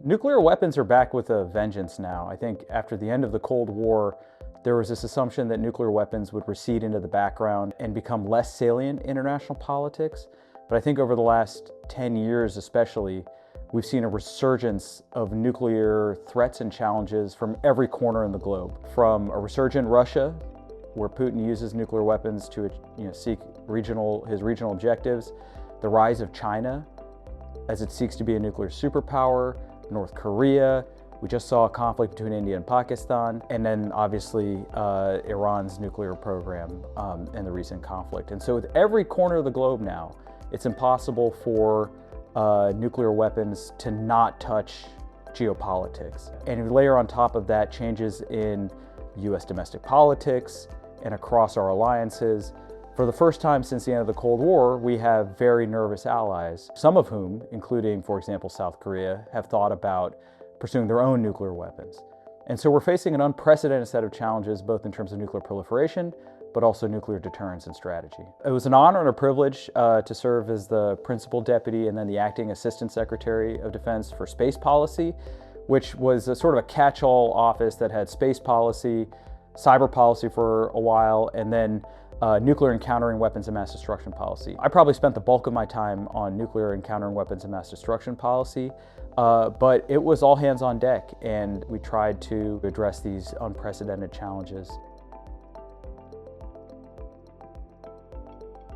Nuclear weapons are back with a vengeance now. I think after the end of the Cold War, there was this assumption that nuclear weapons would recede into the background and become less salient in international politics. But I think over the last 10 years especially, we've seen a resurgence of nuclear threats and challenges from every corner in the globe. From a resurgent Russia, where Putin uses nuclear weapons to seek his regional objectives, the rise of China as it seeks to be a nuclear superpower, North Korea. We just saw a conflict between India and Pakistan, and then obviously Iran's nuclear program in the recent conflict. And so with every corner of the globe now, it's impossible for nuclear weapons to not touch geopolitics. And we layer on top of that changes in US domestic politics and across our alliances. For the first time since the end of the Cold War, we have very nervous allies, some of whom, including, for example, South Korea, have thought about pursuing their own nuclear weapons. And so we're facing an unprecedented set of challenges, both in terms of nuclear proliferation, but also nuclear deterrence and strategy. It was an honor and a privilege to serve as the principal deputy and then the acting assistant secretary of defense for space policy, which was a sort of a catch-all office that had space policy, cyber policy for a while, and then nuclear and countering weapons and mass destruction policy. I probably spent the bulk of my time on nuclear and countering weapons and mass destruction policy, but it was all hands on deck, and we tried to address these unprecedented challenges.